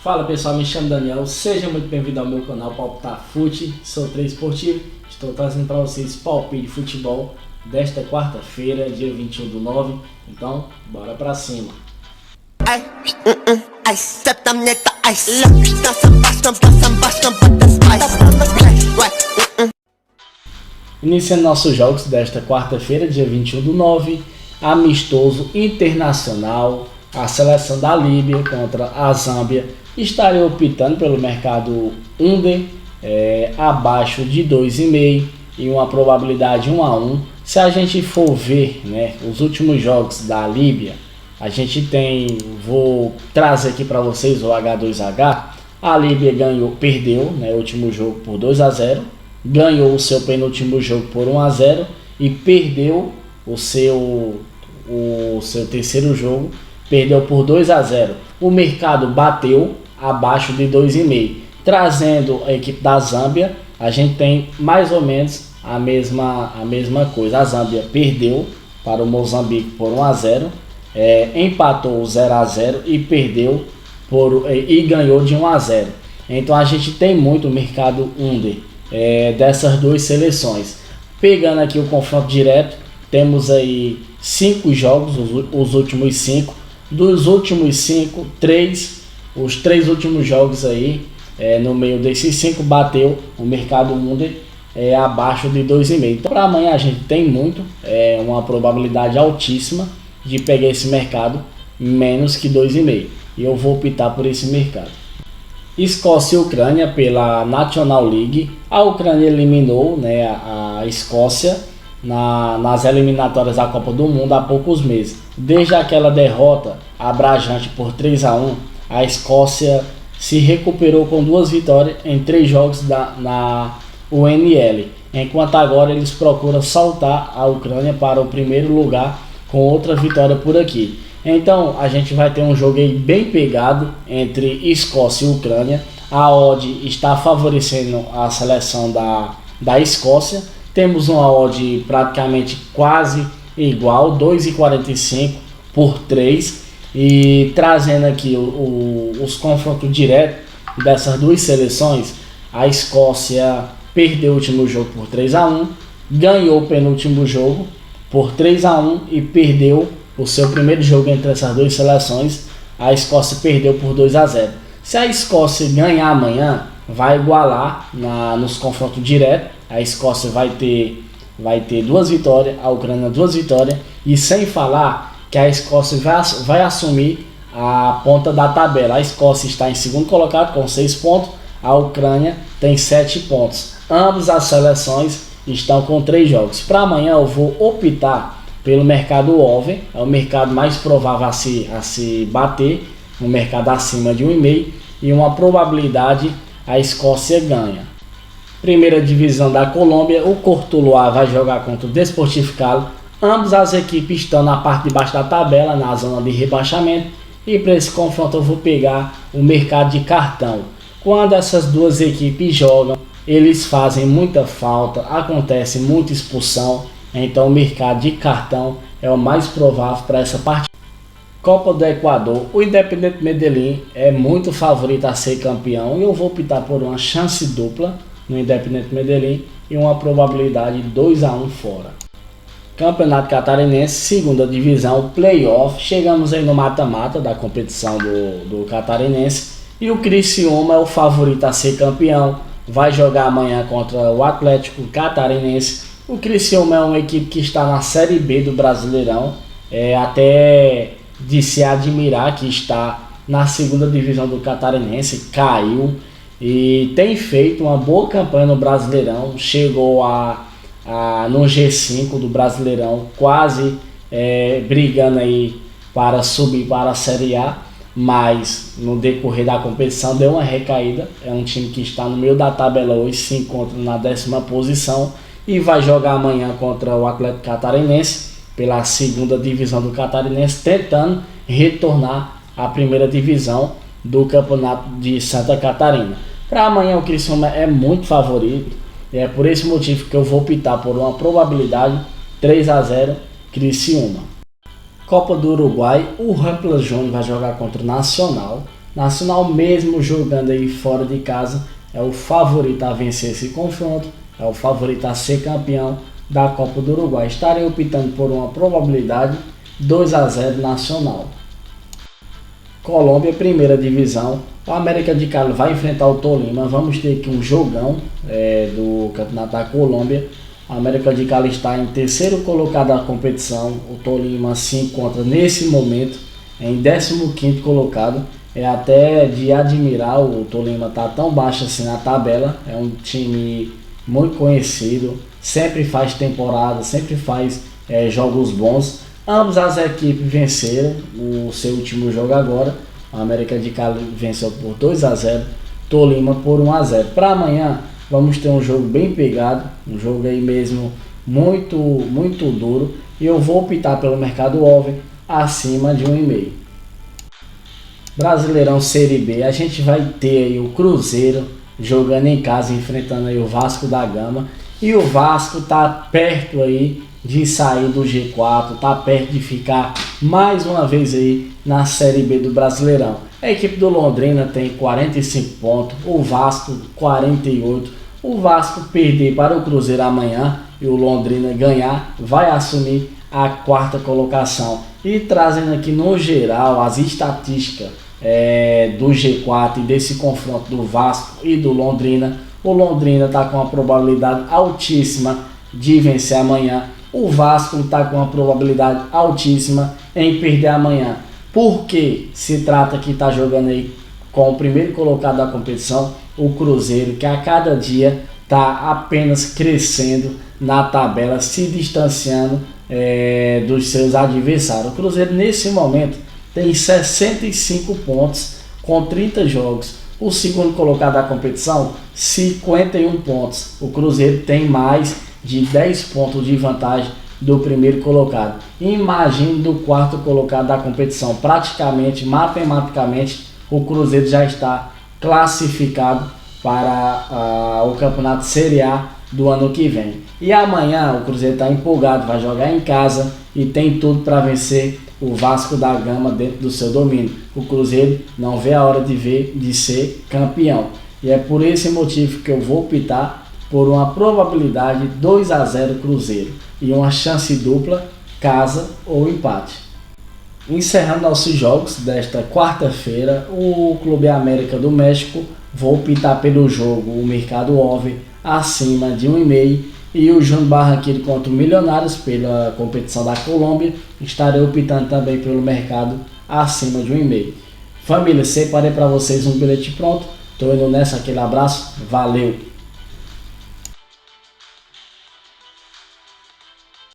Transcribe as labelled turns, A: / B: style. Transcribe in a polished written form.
A: Fala pessoal, me chamo Daniel, seja muito bem-vindo ao meu canal Palpitar Fute, sou trader esportivo, estou trazendo para vocês palpite de futebol desta quarta-feira, dia 21/9, então bora pra cima. Iniciando nossos jogos desta quarta-feira, dia 21/9, amistoso internacional, a seleção da Líbia contra a Zâmbia. Estarei optando pelo mercado under abaixo de 2,5 e uma probabilidade 1/1. Se a gente for ver, os últimos jogos da Líbia, a gente tem, vou trazer aqui para vocês o H2H. A Líbia perdeu o último jogo por 2-0, ganhou o seu penúltimo jogo por 1-0 e perdeu o seu terceiro jogo, perdeu por 2-0. O mercado bateu abaixo de 2,5. Trazendo a equipe da Zâmbia, a gente tem mais ou menos a mesma coisa. A Zâmbia perdeu para o Moçambique por 1-0, empatou 0-0 e perdeu e ganhou de 1-0. Então a gente tem muito mercado under dessas duas seleções. Pegando aqui o confronto direto, temos aí 5 jogos, os últimos 5. Dos últimos 5, os 3 últimos jogos aí, no meio desses 5, bateu o mercado under abaixo de 2,5. Então para amanhã a gente tem muito, uma probabilidade altíssima de pegar esse mercado menos que 2,5. E eu vou optar por esse mercado. Escócia e Ucrânia pela National League. A Ucrânia eliminou a Escócia nas eliminatórias da Copa do Mundo há poucos meses. Desde aquela derrota abrajante por 3-1, a Escócia se recuperou com 2 vitórias em 3 jogos na UNL, enquanto agora eles procuram saltar a Ucrânia para o primeiro lugar com outra vitória por aqui. Então a gente vai ter um jogo aí bem pegado entre Escócia e Ucrânia. A odd está favorecendo a seleção da Escócia. Temos uma odd praticamente quase igual, 2,45 por 3. E trazendo aqui os confrontos diretos dessas duas seleções, a Escócia perdeu o último jogo por 3-1, ganhou o penúltimo jogo por 3-1 e perdeu o seu primeiro jogo entre essas duas seleções. A Escócia perdeu por 2-0. Se a Escócia ganhar amanhã, vai igualar nos confrontos diretos. A Escócia vai ter 2 vitórias, a Ucrânia 2 vitórias, e sem falar que a Escócia vai assumir a ponta da tabela. A Escócia está em segundo colocado com 6 pontos, a Ucrânia tem 7 pontos. Ambas as seleções estão com 3 jogos. Para amanhã eu vou optar pelo mercado over, é o mercado mais provável a se bater, um mercado acima de 1,5 e uma probabilidade a Escócia ganha. Primeira divisão da Colômbia, o Cortuluá vai jogar contra o Desportivo Cali. Ambas as equipes estão na parte de baixo da tabela, na zona de rebaixamento, e para esse confronto eu vou pegar o mercado de cartão. Quando essas duas equipes jogam, eles fazem muita falta, acontece muita expulsão, então o mercado de cartão é o mais provável para essa partida. Copa do Equador, o Independiente Medellín é muito favorito a ser campeão e eu vou optar por uma chance dupla no Independiente Medellín e uma probabilidade 2-1 fora. Campeonato Catarinense, segunda divisão, playoff. Chegamos aí no mata-mata da competição do Catarinense e o Criciúma é o favorito a ser campeão. Vai jogar amanhã contra o Atlético Catarinense. O Criciúma é uma equipe que está na Série B do Brasileirão, até de se admirar que está na segunda divisão do Catarinense, caiu e tem feito uma boa campanha no Brasileirão, chegou no G5 do Brasileirão, quase brigando aí para subir para a Série A, mas no decorrer da competição deu uma recaída. É um time que está no meio da tabela hoje, se encontra na 10ª posição e vai jogar amanhã contra o Atlético Catarinense pela segunda divisão do Catarinense, tentando retornar à primeira divisão do Campeonato de Santa Catarina. Para amanhã o Criciúma é muito favorito, é por esse motivo que eu vou optar por uma probabilidade 3-0 Criciúma. Copa do Uruguai, o Rampla Júnior vai jogar contra o Nacional. Nacional, mesmo jogando aí fora de casa, é o favorito a vencer esse confronto, é o favorito a ser campeão da Copa do Uruguai. Estarei optando por uma probabilidade 2-0 Nacional. Colômbia, primeira divisão. O América de Cali vai enfrentar o Tolima. Vamos ter aqui um jogão do Campeonato da Colômbia. A América de Cali está em terceiro colocado da competição. O Tolima se encontra nesse momento em 15º colocado. É até de admirar, o Tolima está tão baixo assim na tabela. É um time muito conhecido, sempre faz temporada, sempre faz jogos bons. Ambas as equipes venceram o seu último jogo agora. A América de Cali venceu por 2-0, Tolima por 1-0. Para amanhã vamos ter um jogo bem pegado, um jogo aí mesmo muito duro. E eu vou optar pelo mercado over acima de 1,5. Brasileirão Série B, a gente vai ter aí o Cruzeiro jogando em casa, enfrentando aí o Vasco da Gama. E o Vasco tá perto aí de sair do G4, tá perto de ficar mais uma vez aí na Série B do Brasileirão. A equipe do Londrina tem 45 pontos, o Vasco 48. O Vasco perder para o Cruzeiro amanhã e o Londrina ganhar, vai assumir a 4ª colocação. E trazendo aqui no geral as estatísticas do G4 e desse confronto do Vasco e do Londrina, o Londrina está com uma probabilidade altíssima de vencer amanhã. O Vasco está com uma probabilidade altíssima em perder amanhã. Porque se trata que está jogando aí com o primeiro colocado da competição, o Cruzeiro, que a cada dia está apenas crescendo na tabela, se distanciando dos seus adversários. O Cruzeiro nesse momento tem 65 pontos com 30 jogos. O segundo colocado da competição, 51 pontos. O Cruzeiro tem mais de 10 pontos de vantagem do primeiro colocado. Imagine do 4º colocado da competição. Praticamente, matematicamente, o Cruzeiro já está classificado para o Campeonato Série A do ano que vem. E amanhã o Cruzeiro está empolgado, vai jogar em casa e tem tudo para vencer o Vasco da Gama dentro do seu domínio. O Cruzeiro não vê a hora de ser campeão. E é por esse motivo que eu vou optar por uma probabilidade 2-0 Cruzeiro e uma chance dupla, casa ou empate. Encerrando nossos jogos desta quarta-feira, o Clube América do México, vou optar pelo jogo, o mercado over acima de 1,5, e o Júnior Barranquilla contra o Milionários pela competição da Colômbia, estarei optando também pelo mercado acima de 1,5. Família, separei para vocês um bilhete pronto, estou indo nessa, aquele abraço, valeu!